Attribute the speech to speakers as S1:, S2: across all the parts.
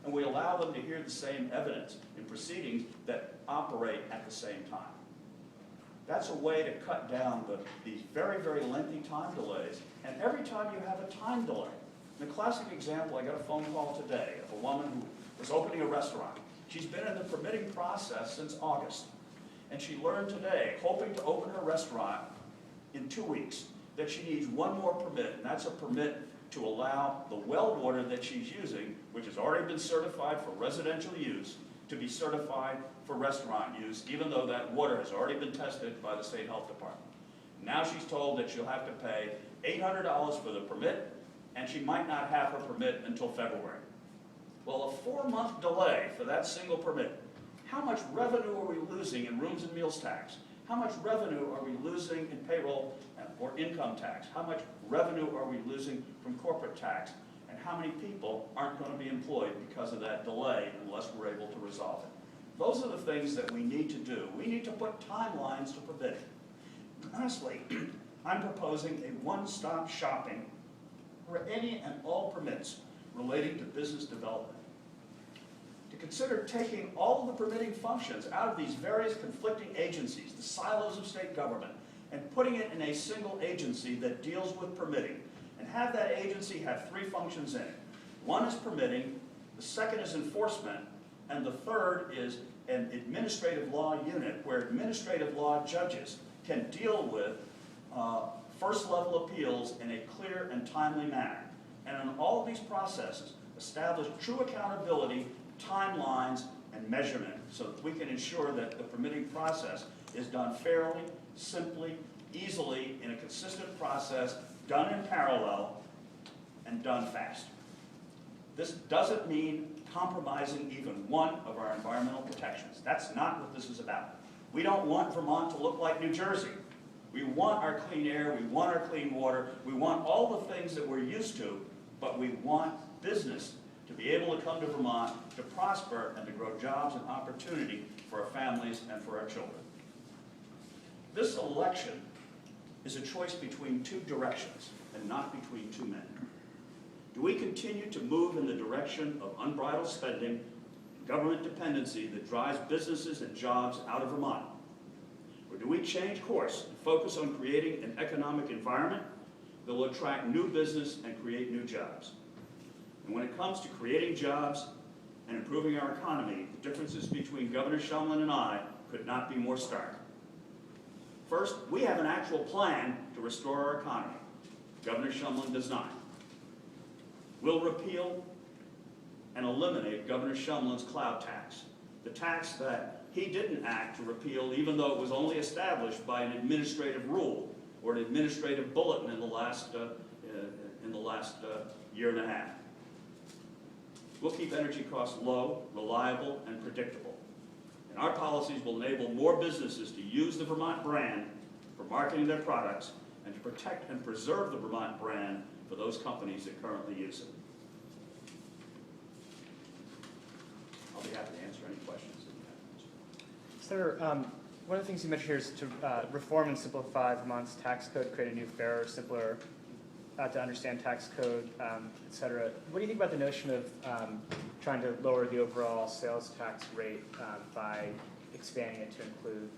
S1: and we allow them to hear the same evidence in proceedings that operate at the same time. That's a way to cut down these very, very lengthy time delays. And every time you have a time delay, the classic example, I got a phone call today of a woman who was opening a restaurant. She's been in the permitting process since August. And she learned today, hoping to open her restaurant in 2 weeks, that she needs one more permit, and that's a permit to allow the well water that she's using, which has already been certified for residential use, to be certified for restaurant use, even though that water has already been tested by the state health department. Now she's told that she'll have to pay $800 for the permit, and she might not have her permit until February. Well, a 4-month delay for that single permit. How much revenue are we losing in rooms and meals tax? How much revenue are we losing in payroll or income tax? How much revenue are we losing from corporate tax? And how many people aren't going to be employed because of that delay unless we're able to resolve it? Those are the things that we need to do. We need to put timelines to permitting. Lastly, I'm proposing a one-stop shopping for any and all permits relating to business development. To consider taking all of the permitting functions out of these various conflicting agencies, the silos of state government, and putting it in a single agency that deals with permitting, and have that agency have 3 functions in it. One is permitting, the second is enforcement, and the third is an administrative law unit where administrative law judges can deal with first-level appeals in a clear and timely manner. And in all of these processes, establish true accountability, timelines, and measurement so that we can ensure that the permitting process is done fairly, simply, easily, in a consistent process, done in parallel, and done fast. This doesn't mean compromising even one of our environmental protections. That's not what this is about. We don't want Vermont to look like New Jersey. We want our clean air, we want our clean water, we want all the things that we're used to, but we want business to be able to come to Vermont, to prosper, and to grow jobs and opportunity for our families and for our children. This election is a choice between 2 directions and not between 2 men. Do we continue to move in the direction of unbridled spending, government dependency that drives businesses and jobs out of Vermont? Or do we change course and focus on creating an economic environment that will attract new business and create new jobs? And when it comes to creating jobs and improving our economy, the differences between Governor Shumlin and I could not be more stark. First, we have an actual plan to restore our economy. Governor Shumlin does not. We'll repeal and eliminate Governor Shumlin's cloud tax, the tax that he didn't act to repeal even though it was only established by an administrative rule or an administrative bulletin in the last year and a half. We'll keep energy costs low, reliable, and predictable. And our policies will enable more businesses to use the Vermont brand for marketing their products and to protect and preserve the Vermont brand for those companies that currently use it. I'll be happy to answer any questions that you have.
S2: Senator, one of the things you mentioned here is to reform and simplify Vermont's tax code, create a new, fairer, simpler, to understand tax code, et cetera. What do you think about the notion of trying to lower the overall sales tax rate by expanding it to include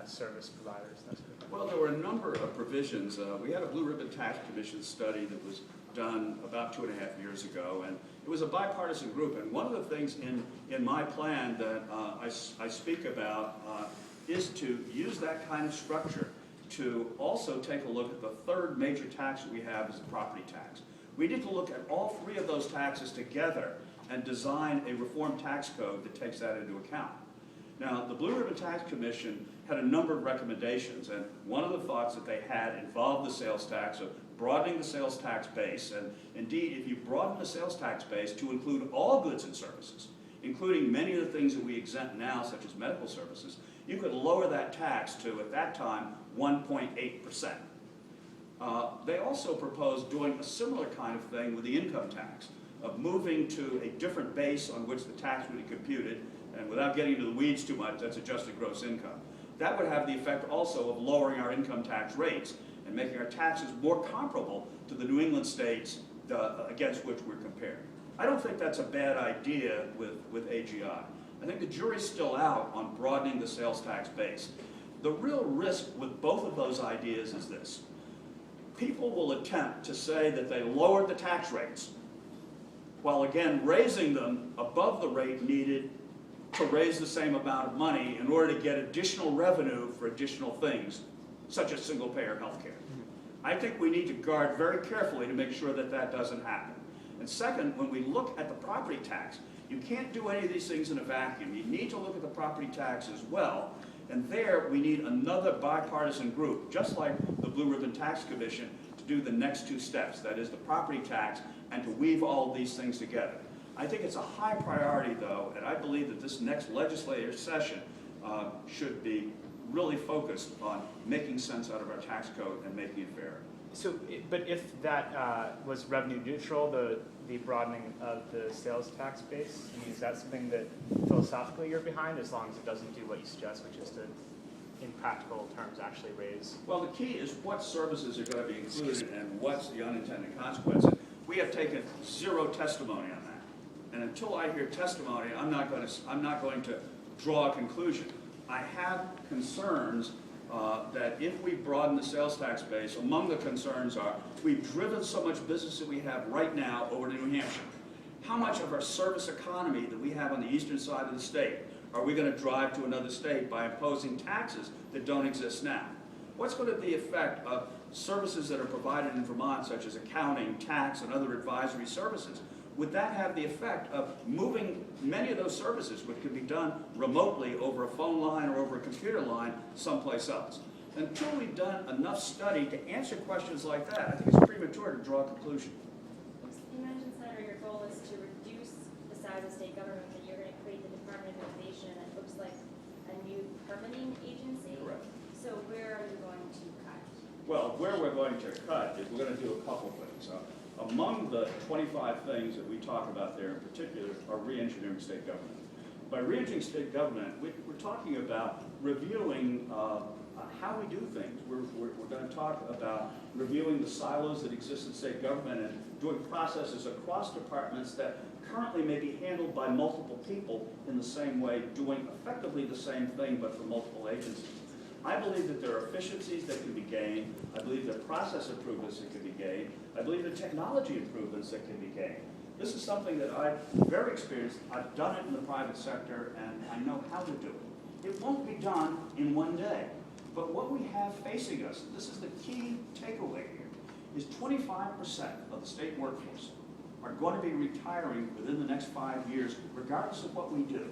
S2: service providers and that sort of thing?
S1: Well, there were a number of provisions. We had a Blue Ribbon Tax Commission study that was done about 2.5 years ago, and it was a bipartisan group. And one of the things in my plan that I speak about is to use that kind of structure to also take a look at the third major tax that we have is the property tax. We need to look at all 3 of those taxes together and design a reformed tax code that takes that into account. Now, the Blue Ribbon Tax Commission had a number of recommendations, and one of the thoughts that they had involved the sales tax, of broadening the sales tax base, and indeed, if you broaden the sales tax base to include all goods and services, including many of the things that we exempt now, such as medical services, you could lower that tax to, at that time, 1.8%. They also proposed doing a similar kind of thing with the income tax, of moving to a different base on which the tax would be computed, and without getting into the weeds too much, that's adjusted gross income. That would have the effect also of lowering our income tax rates and making our taxes more comparable to the New England states against which we're compared. I don't think that's a bad idea with AGI. I think the jury's still out on broadening the sales tax base. The real risk with both of those ideas is this. People will attempt to say that they lowered the tax rates, while again raising them above the rate needed to raise the same amount of money in order to get additional revenue for additional things, such as single-payer health care. I think we need to guard very carefully to make sure that that doesn't happen. And second, when we look at the property tax, you can't do any of these things in a vacuum. You need to look at the property tax as well. And there, we need another bipartisan group, just like the Blue Ribbon Tax Commission, to do the next two steps, that is the property tax, and to weave all these things together. I think it's a high priority, though, and I believe that this next legislative session should be really focused on making sense out of our tax code and making it fair.
S2: So, but if that was revenue neutral, the broadening of the sales tax base, I mean, is that something that philosophically you're behind, as long as it doesn't do what you suggest, which is to, in practical terms, actually raise?
S1: Well, the key is what services are going to be included and what's the unintended consequences. We have taken zero testimony on that. And until I hear testimony, I'm not going to draw a conclusion. I have concerns that if we broaden the sales tax base, among the concerns are we've driven so much business that we have right now over to New Hampshire. How much of our service economy that we have on the eastern side of the state are we going to drive to another state by imposing taxes that don't exist now? What's going to be the effect of services that are provided in Vermont, such as accounting, tax, and other advisory services? Would that have the effect of moving many of those services, which could be done remotely over a phone line or over a computer line, someplace else? Until we've done enough study to answer questions like that, I think it's premature to draw a conclusion.
S3: You mentioned, Senator, your goal is to reduce the size of state government, and you're going to create the Department of Innovation, and it looks like a new permitting agency.
S1: Correct.
S3: So where are you going to cut?
S1: Well, where we're going to cut is we're going to do a couple things. Among the 25 things that we talk about there in particular are re-engineering state government. By re-engineering state government, we're talking about reviewing how we do things. We're going to talk about reviewing the silos that exist in state government and doing processes across departments that currently may be handled by multiple people in the same way, doing effectively the same thing but for multiple agencies. I believe that there are efficiencies that can be gained. I believe there are process improvements that can be gained. I believe there are technology improvements that can be gained. This is something that I'm very experienced. I've done it in the private sector, and I know how to do it. It won't be done in one day. But what we have facing us, this is the key takeaway here, is 25% of the state workforce are going to be retiring within the next 5 years, regardless of what we do.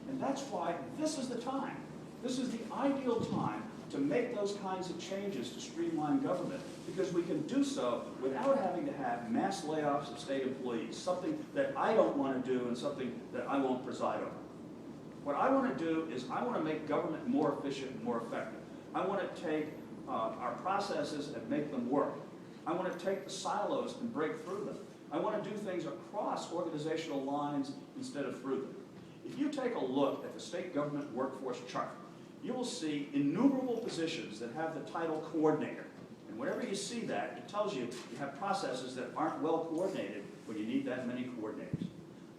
S1: And that's why this is the time. This is the ideal time to make those kinds of changes to streamline government, because we can do so without having to have mass layoffs of state employees, something that I don't want to do and something that I won't preside over. What I want to do is I want to make government more efficient and more effective. I want to take our processes and make them work. I want to take the silos and break through them. I want to do things across organizational lines instead of through them. If you take a look at the state government workforce chart, you will see innumerable positions that have the title coordinator. And whenever you see that, it tells you you have processes that aren't well coordinated when you need that many coordinators.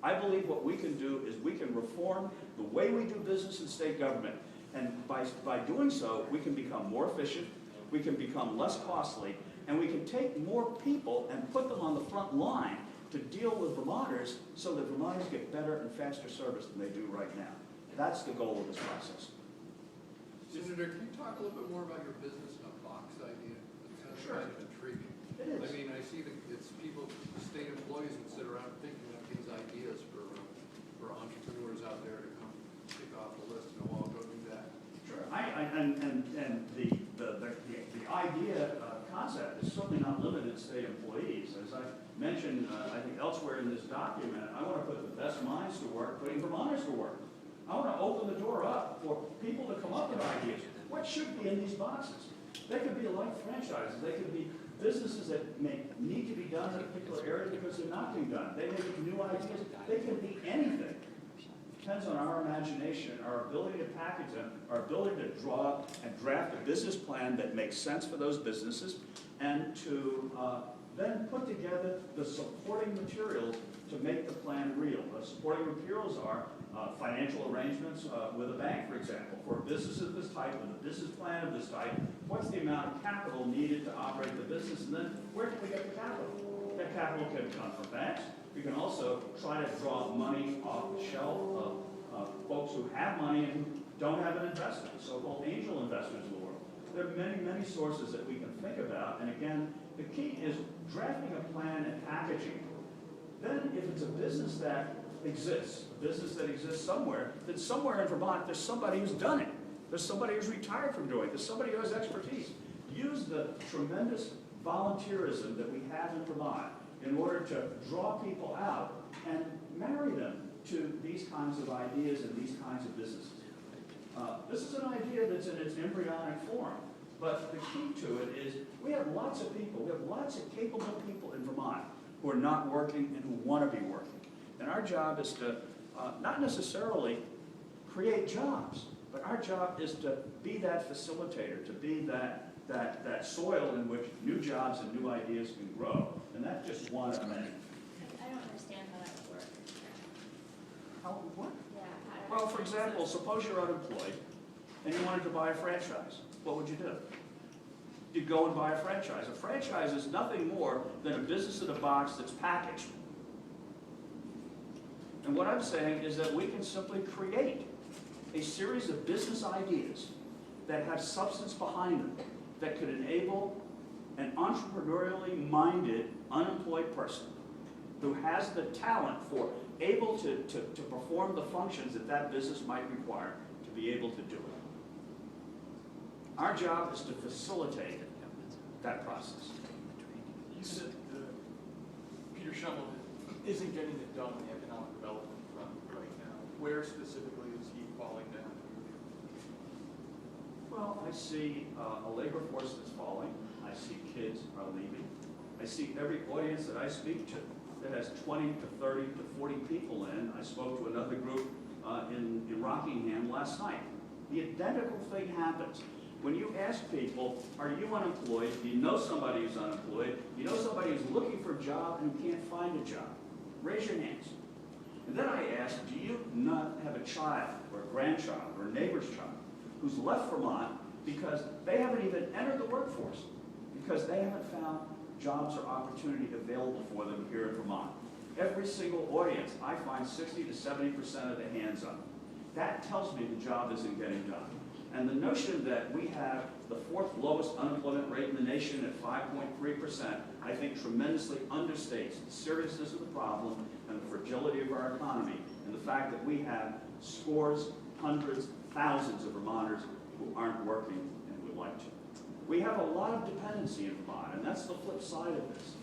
S1: I believe what we can do is we can reform the way we do business in state government, and by doing so, we can become more efficient, we can become less costly, and we can take more people and put them on the front line to deal with Vermonters so that Vermonters get better and faster service than they do right now. That's the goal of this process.
S4: Senator, can you talk a little bit more about your business in a box idea? It's kind of intriguing.
S1: It is.
S4: I mean, I see that it's people, state employees that sit around thinking of these ideas for entrepreneurs out there to come kick off the list, and I'll go do that.
S1: Sure. And the idea concept is certainly not limited to state employees. As I mentioned, I think elsewhere in this document, I want to put the best minds to work, putting Vermonters to work. I want to open the door up for people to come up with ideas. What should be in these boxes? They could be like franchises. They could be businesses that may need to be done in a particular area because they're not being done. They may be new ideas. They can be anything. It depends on our imagination, our ability to package them, our ability to draw and draft a business plan that makes sense for those businesses, and to then put together the supporting materials to make the plan real. The supporting materials are financial arrangements with a bank, for example. For a business of this type, with a business plan of this type, what's the amount of capital needed to operate the business, and then where can we get the capital? That capital can come from banks. We can also try to draw money off the shelf of folks who have money and who don't have an investment, so-called angel investors in the world. There are many, many sources that we can think about, and again, the key is drafting a plan and packaging. Then if it's a business that exists, somewhere, then somewhere in Vermont, there's somebody who's done it. There's somebody who's retired from doing it. There's somebody who has expertise. Use the tremendous volunteerism that we have in Vermont in order to draw people out and marry them to these kinds of ideas and these kinds of businesses. This is an idea that's in its embryonic form, but the key to it is we have lots of people, we have lots of capable people in Vermont who are not working and who want to be working. And our job is to not necessarily create jobs, but our job is to be that facilitator, to be that soil in which new jobs and new ideas can grow. And that's just one of many.
S3: I don't understand how that would work.
S1: How, what?
S3: Yeah.
S1: Well, for example, suppose you're unemployed and you wanted to buy a franchise. What would you do? You'd go and buy a franchise. A franchise is nothing more than a business in a box that's packaged. And what I'm saying is that we can simply create a series of business ideas that have substance behind them that could enable an entrepreneurially minded, unemployed person who has the talent for able to perform the functions that that business might require to be able to do it. Our job is to facilitate that process.
S5: You said Peter Shumlin isn't getting it done on the economic development front right now. Where specifically is he falling down?
S1: Well, I see a labor force that's falling. I see kids are leaving. I see every audience that I speak to that has 20 to 30 to 40 people in. I spoke to another group in Rockingham last night. The identical thing happens. When you ask people, are you unemployed? Do you know somebody who's unemployed? Do you know somebody who's looking for a job and who can't find a job? Raise your hands. And then I ask, do you not have a child or a grandchild or a neighbor's child who's left Vermont because they haven't even entered the workforce, because they haven't found jobs or opportunity available for them here in Vermont? Every single audience, I find 60 to 70% of the hands up. That tells me the job isn't getting done. And the notion that we have the fourth lowest unemployment rate in the nation at 5.3%, I think tremendously understates the seriousness of the problem and the fragility of our economy, and the fact that we have scores, hundreds, thousands of Vermonters who aren't working and would like to. We have a lot of dependency in Vermont, and that's the flip side of this.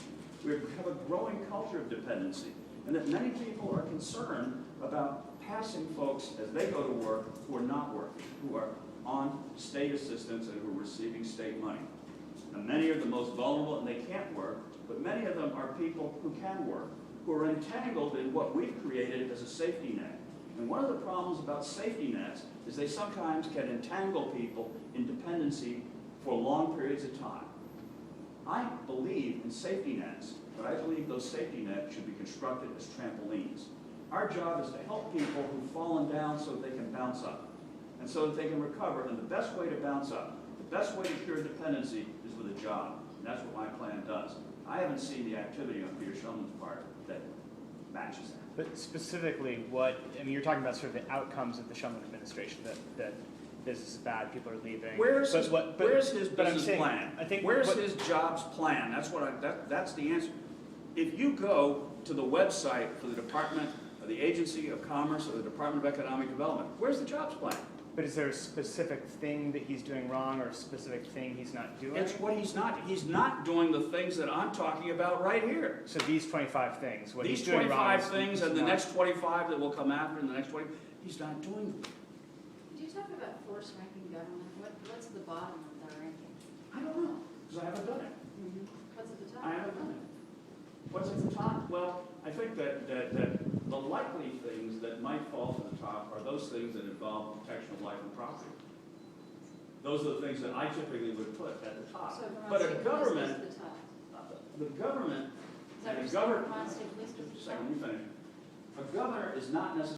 S1: We have a growing culture of dependency, and that many people are concerned about passing folks as they go to work who are not working, who are on state assistance and who are receiving state money. And many are the most vulnerable and they can't work, but many of them are people who can work, who are entangled in what we've created as a safety net. And one of the problems about safety nets is they sometimes can entangle people in dependency for long periods of time. I believe in safety nets, but I believe those safety nets should be constructed as trampolines. Our job is to help people who've fallen down so that they can bounce up, and so that they can recover. And the best way to bounce up, the best way to cure dependency is with a job. And that's what my plan does. I haven't seen the activity on Peter Shumlin's part that matches that.
S2: But specifically, you're talking about sort of the outcomes of the Shumlin administration, that business is bad, people are leaving.
S1: Where's his business plan? Where's his jobs plan? That's the answer. If you go to the website for the Department of the Agency of Commerce or the Department of Economic Development, where's the jobs plan?
S2: But is there a specific thing that he's doing wrong or a specific thing he's not doing?
S1: It's what he's not doing the things that I'm talking about right here.
S2: So these 25 things, what
S1: These
S2: he's doing wrong
S1: 25 things and the next 25 that will come after and the next 20, he's not doing them.
S6: Do you talk about force ranking government? What's the bottom of the ranking?
S1: I don't know, because I haven't done it.
S6: What's at the top?
S1: I haven't done it. What's at the top? Well, I think that the likely things that might fall to the top are those things that involve protection of life and property. Those are the things that I typically would put at the top.
S6: So
S1: But a
S6: Vermont
S1: government,
S6: is the top.
S1: the government,
S6: Is that
S1: and
S6: your
S1: the government,
S6: Vermont State Police?
S1: just a second, let me finish. A governor is not necessarily